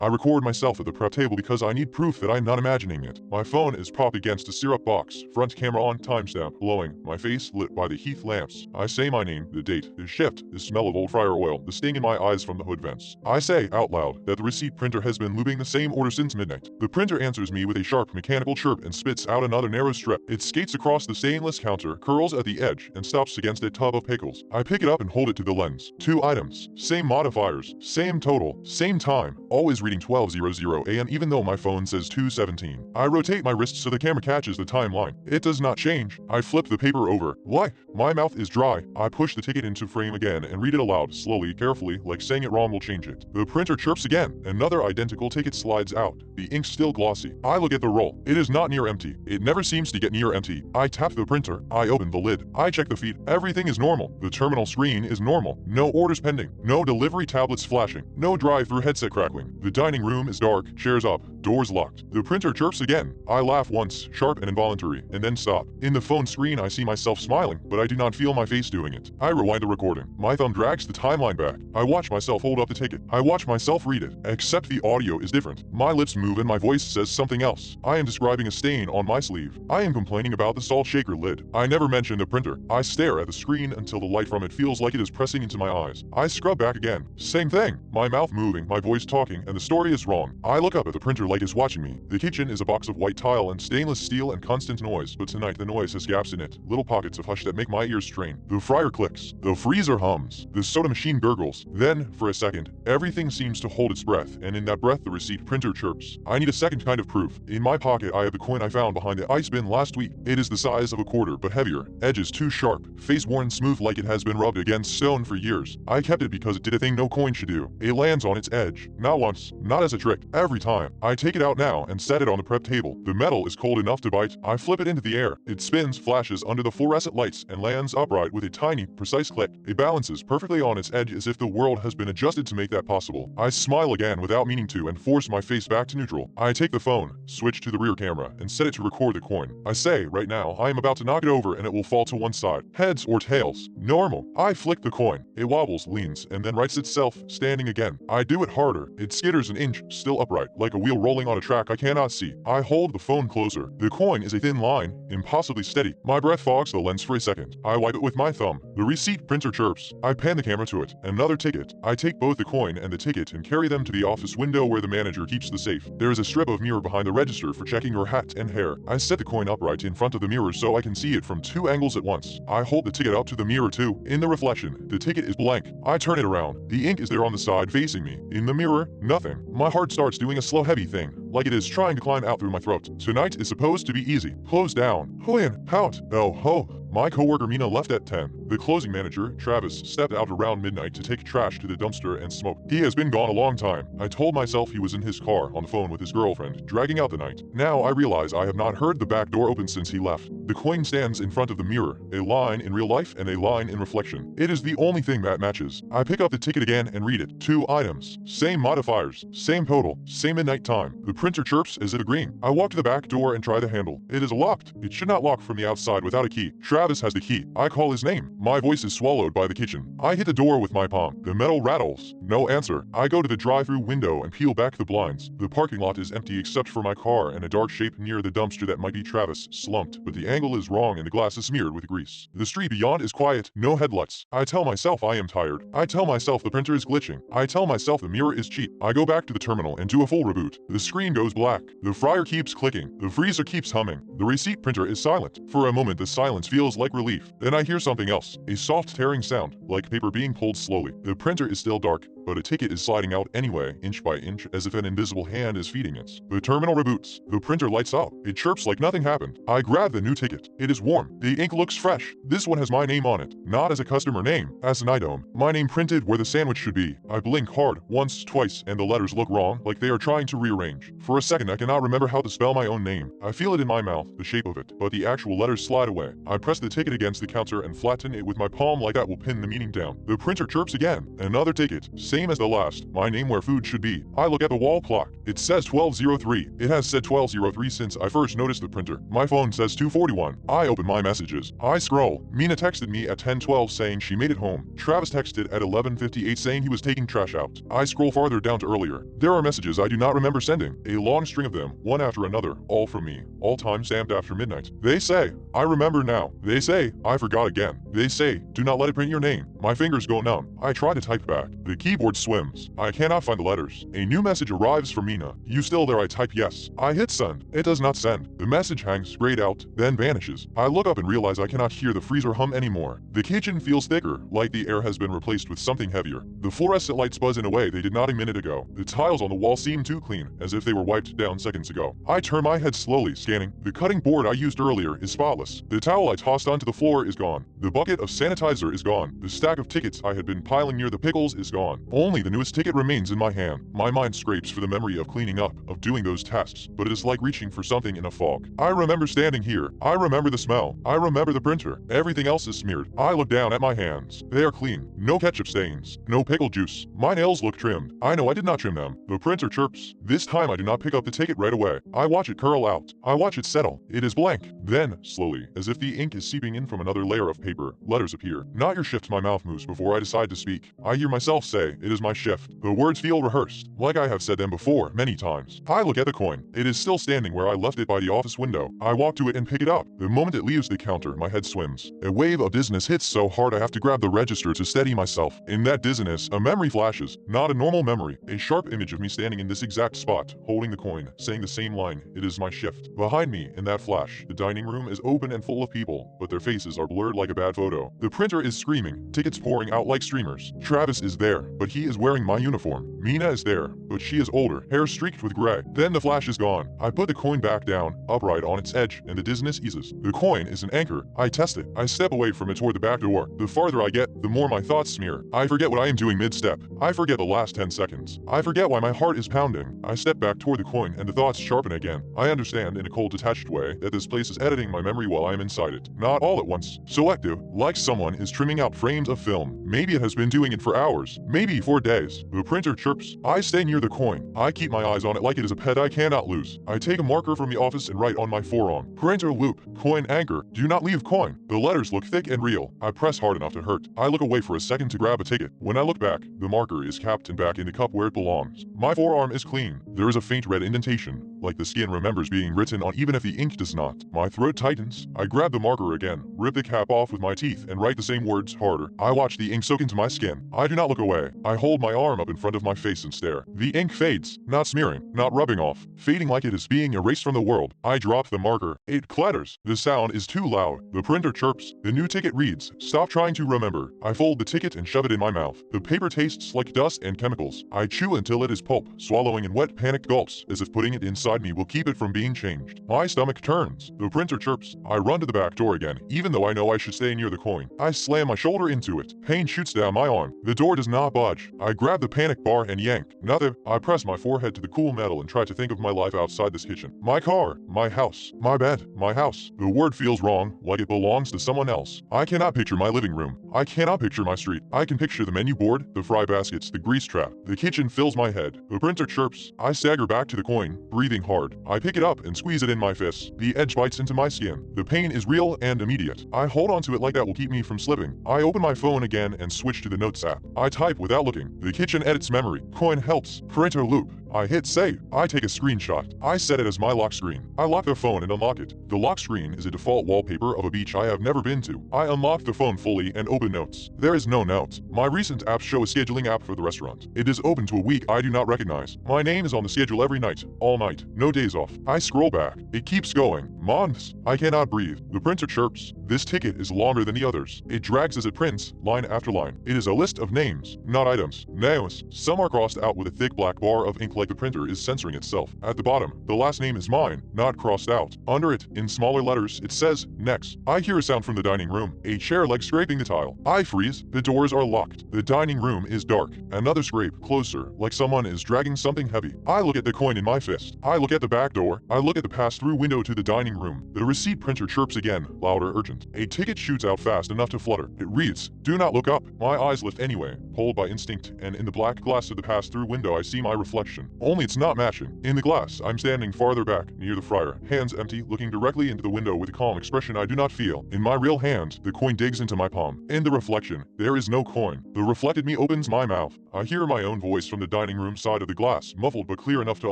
I record myself at the prep table because I need proof that I'm not imagining it. My phone is propped against a syrup box, front camera on, timestamp glowing, my face lit by the heath lamps. I say my name, the date, the shift, the smell of old fryer oil, the sting in my eyes from the hood vents. I say, out loud, that the receipt printer has been looping the same order since midnight. The printer answers me with a sharp mechanical chirp and spits out another narrow strip. It skates across the stainless counter, curls at the edge, and stops against a tub of pickles. I pick it up and hold it to the lens. 2 items, same modifiers, same total, same time, always reading 12:00 a.m. even though my phone says 2:17. I rotate my wrist so the camera catches the timeline. It does not change. I flip the paper over. What? My mouth is dry. I push the ticket into frame again and read it aloud, slowly, carefully, like saying it wrong will change it. The printer chirps again. Another identical ticket slides out. The ink's still glossy. I look at the roll. It is not near empty. It never seems to get near empty. I tap the printer. I open the lid. I check the feed. Everything is normal. The terminal screen is normal. No orders pending. No delivery tablets flashing. No drive-through headset crackling. The dining room is dark, chairs up, doors locked. The printer chirps again. I laugh once, sharp and involuntary, and then stop. In the phone screen I see myself smiling, but I do not feel my face doing it. I rewind the recording. My thumb drags the timeline back. I watch myself hold up the ticket. I watch myself read it, except the audio is different. My lips move and my voice says something else. I am describing a stain on my sleeve. I am complaining about the salt shaker lid. I never mention the printer. I stare at the screen until the light from it feels like it is pressing into my eyes. I scrub back again. Same thing. My mouth moving, my voice talking, and the story is wrong. I look up at the printer like it's watching me. The kitchen is a box of white tile and stainless steel and constant noise, but tonight the noise has gaps in it, little pockets of hush that make my ears strain. The fryer clicks. The freezer hums. The soda machine gurgles. Then, for a second, everything seems to hold its breath, and in that breath the receipt printer chirps. I need a second kind of proof. In my pocket I have the coin I found behind the ice bin last week. It is the size of a quarter, but heavier, edges too sharp, face worn smooth like it has been rubbed against stone for years. I kept it because it did a thing no coin should do. It lands on its edge. Not once, not as a trick, every time. I take it out now and set it on the prep table. The metal is cold enough to bite. I flip it into the air. It spins, flashes under the fluorescent lights, and lands upright with a tiny, precise click. It balances perfectly on its edge as if the world has been adjusted to make that possible. I smile again without meaning to and force my face back to neutral. I take the phone, switch to the rear camera, and set it to record the coin. I say, right now, I am about to knock it over and it will fall to one side. Heads or tails. Normal. I flick the coin. It wobbles, leans, and then rights itself, standing again. I do it harder. It skitters an inch, still upright, like a wheel rolling on a track I cannot see. I hold the phone closer. The coin is a thin line, impossibly steady. My breath fogs the lens for a second. I wipe it with my thumb. The receipt printer chirps. I pan the camera to it. Another ticket. I take both the coin and the ticket and carry them to the office window where the manager keeps the safe. There is a strip of mirror behind the register for checking your hat and hair. I set the coin upright in front of the mirror so I can see it from 2 angles at once. I hold the ticket up to the mirror too. In the reflection, the ticket is blank. I turn it around. The ink is there on the side facing me. In the mirror, nothing. My heart starts doing a slow heavy thing, like it is trying to climb out through my throat. Tonight is supposed to be easy. Close down. Julian, out. Oh ho. My coworker Mina left at 10. The closing manager, Travis, stepped out around midnight to take trash to the dumpster and smoke. He has been gone a long time. I told myself he was in his car on the phone with his girlfriend, dragging out the night. Now I realize I have not heard the back door open since he left. The coin stands in front of the mirror, a line in real life and a line in reflection. It is the only thing that matches. I pick up the ticket again and read it. 2 items. Same modifiers. Same total. Same midnight time. The printer chirps as if agreeing. I walk to the back door and try the handle. It is locked. It should not lock from the outside without a key. Travis has the key. I call his name. My voice is swallowed by the kitchen. I hit the door with my palm. The metal rattles. No answer. I go to the drive-through window and peel back the blinds. The parking lot is empty except for my car and a dark shape near the dumpster that might be Travis, slumped, but the angle is wrong and the glass is smeared with grease. The street beyond is quiet, no headlights. I tell myself I am tired. I tell myself the printer is glitching. I tell myself the mirror is cheap. I go back to the terminal and do a full reboot. The screen goes black. The fryer keeps clicking. The freezer keeps humming. The receipt printer is silent. For a moment the silence feels like relief. Then I hear something else. A soft tearing sound, like paper being pulled slowly. The printer is still dark, but a ticket is sliding out anyway, inch by inch, as if an invisible hand is feeding it. The terminal reboots. The printer lights up. It chirps like nothing happened. I grab the new ticket. It is warm. The ink looks fresh. This one has my name on it. Not as a customer name, as an item. My name printed where the sandwich should be. I blink hard, once, twice, and the letters look wrong, like they are trying to rearrange. For a second I cannot remember how to spell my own name. I feel it in my mouth, the shape of it, but the actual letters slide away. I press the ticket against the counter and flatten it with my palm like that will pin the meaning down. The printer chirps again. Another ticket. Same as the last. My name where food should be. I look at the wall clock. It says 1203. It has said 1203 since I first noticed the printer. My phone says 241. I open my messages. I scroll. Mina texted me at 10:12 saying she made it home. Travis texted at 11:58 saying he was taking trash out. I scroll farther down to earlier. There are messages I do not remember sending. A long string of them, one after another, all from me. All time stamped after midnight. They say, I remember now. They say, I forgot again. They say, do not let it print your name. My fingers go numb. I try to type back. The keyboard swims. I cannot find the letters. A new message arrives from Mina. You still there? I type yes. I hit send. It does not send. The message hangs grayed out, then vanishes. I look up and realize I cannot hear the freezer hum anymore. The kitchen feels thicker, like the air has been replaced with something heavier. The fluorescent lights buzz in a way they did not a minute ago. The tiles on the wall seem too clean, as if they were wiped down seconds ago. I turn my head slowly, scanning. The cutting board I used earlier is spotless. The towel I tossed onto the floor is gone. The bucket of sanitizer is gone. The stack of tickets I had been piling near the pickles is gone. Only the newest ticket remains in my hand. My mind scrapes for the memory of cleaning up, of doing those tasks, but it is like reaching for something in a fog. I remember standing here. I remember the smell. I remember the printer. Everything else is smeared. I look down at my hands. They are clean. No ketchup stains. No pickle juice. My nails look trimmed. I know I did not trim them. The printer chirps. This time I do not pick up the ticket right away. I watch it curl out. I watch it settle. It is blank. Then, slowly, as if the ink is seeping in from another layer of paper, letters appear. Not your shift. My mouth moves before I decide to speak. I hear myself say, it is my shift. The words feel rehearsed, like I have said them before many times. I look at the coin. It is still standing where I left it by the office window. I walk to it and pick it up. The moment it leaves the counter, my head swims. A wave of dizziness hits so hard I have to grab the register to steady myself. In that dizziness, a memory flashes. Not a normal memory. A sharp image of me standing in this exact spot, holding the coin, saying the same line, it is my shift. Behind me, in that flash, the dining room is open and full of people, but their faces are blurred like a bad photo. The printer is screaming, tickets pouring out like streamers. Travis is there, but he is wearing my uniform. Mina is there, but she is older, hair streaked with gray. Then the flash is gone. I put the coin back down, upright on its edge, and the dizziness eases. The coin is an anchor. I test it. I step away from it toward the back door. The farther I get, the more my thoughts smear. I forget what I am doing mid-step. I forget the last 10 seconds. I forget why my heart is pounding. I step back toward the coin and the thoughts sharpen again. I understand in a cold detached way that this place is editing my memory while I am inside it. Not all at once. Selective, like someone is trimming out frames of film. Maybe it has been doing it for hours. Maybe for days. The printer chirps. I stay near the coin. I keep my eyes on it like it is a pet I cannot lose. I take a marker from the office and write on my forearm. Printer loop. Coin anchor. Do not leave coin. The letters look thick and real. I press hard enough to hurt. I look away for a second to grab a ticket. When I look back, the marker is capped and back in the cup where it belongs. My forearm is clean. There is a faint red indentation, like the skin remembers being written on even if the ink does not. My throat tightens. I grab the marker again, rip the cap off with my teeth, and write the same words harder. I watch the ink soak into my skin. I do not look away. I hold my arm up in front of my face and stare. The ink fades, not smearing, not rubbing off, fading like it is being erased from the world. I drop the marker. It clatters. The sound is too loud. The printer chirps. The new ticket reads, stop trying to remember. I fold the ticket and shove it in my mouth. The paper tastes like dust and chemicals. I chew until it is pulp, swallowing in wet panicked gulps, as if putting it inside me will keep it from being changed. My stomach turns. The printer chirps. I run to the back door again, even though I know I should stay near the coin. I slam my shoulder into it. Pain shoots down my arm. The door does not budge. I grab the panic bar and yank. Nothing. I press my forehead to the cool metal and try to think of my life outside this kitchen. My car, my house, my bed, my house. The word feels wrong, like it belongs to someone else. I cannot picture my living room. I cannot picture my street. I can picture the menu board, the fry baskets, the grease trap. The kitchen fills my head. The printer chirps. I stagger back to the coin, breathing hard. I pick it up and squeeze it in my fist. The edge bites into my skin. The pain is real and immediate. I hold onto it like that will keep me from slipping. I open my phone again and switch to the notes app. I type without looking. The kitchen edits memory. Coin helps. Printer loop. I hit save. I take a screenshot. I set it as my lock screen. I lock the phone and unlock it. The lock screen is a default wallpaper of a beach I have never been to. I unlock the phone fully and open notes. There is no note. My recent apps show a scheduling app for the restaurant. It is open to a week I do not recognize. My name is on the schedule every night, all night, no days off. I scroll back. It keeps going. Months. I cannot breathe. The printer chirps. This ticket is longer than the others. It drags as it prints, line after line. It is a list of names, not items. Names. Some are crossed out with a thick black bar of ink like the printer is censoring itself. At the bottom, the last name is mine, not crossed out. Under it, in smaller letters, it says, next. I hear a sound from the dining room, a chair leg scraping the tile. I freeze. The doors are locked. The dining room is dark. Another scrape, closer, like someone is dragging something heavy. I look at the coin in my fist. I look at the back door. I look at the pass-through window to the dining room. The receipt printer chirps again, louder, urgent. A ticket shoots out fast enough to flutter. It reads, do not look up. My eyes lift anyway, pulled by instinct, and in the black glass of the pass-through window I see my reflection. only it's not matching. In the glass, I'm standing farther back, near the fryer, hands empty, looking directly into the window with a calm expression I do not feel. In my real hand, the coin digs into my palm. In the reflection, there is no coin. The reflected me opens my mouth. I hear my own voice from the dining room side of the glass, muffled but clear enough to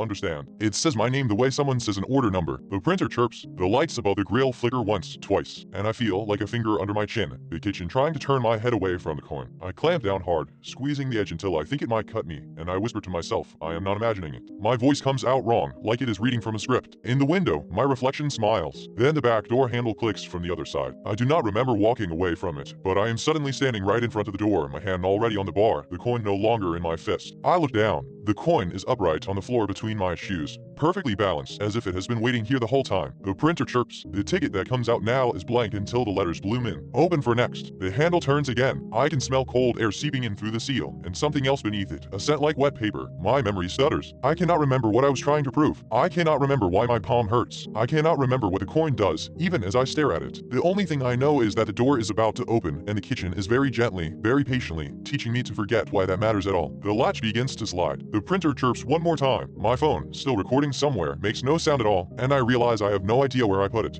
understand. It says my name the way someone says an order number. The printer chirps. The lights above the grill flicker once, twice, and I feel like a finger under my chin, the kitchen trying to turn my head away from the coin. I clamp down hard, squeezing the edge until I think it might cut me, and I whisper to myself, I am not imagining it. My voice comes out wrong, like it is reading from a script. In the window, my reflection smiles. Then the back door handle clicks from the other side. I do not remember walking away from it, but I am suddenly standing right in front of the door, my hand already on the bar, the coin no longer in my fist. I look down. The coin is upright on the floor between my shoes, perfectly balanced, as if it has been waiting here the whole time. The printer chirps. The ticket that comes out now is blank until the letters bloom in. Open for next. The handle turns again. I can smell cold air seeping in through the seal, and something else beneath it, a scent like wet paper. My memory stutters. I cannot remember what I was trying to prove. I cannot remember why my palm hurts. I cannot remember what the coin does, even as I stare at it. The only thing I know is that the door is about to open, and the kitchen is very gently, very patiently, teaching me to forget why that matters at all. The latch begins to slide. The printer chirps one more time. My phone, still recording somewhere, makes no sound at all, and I realize I have no idea where I put it.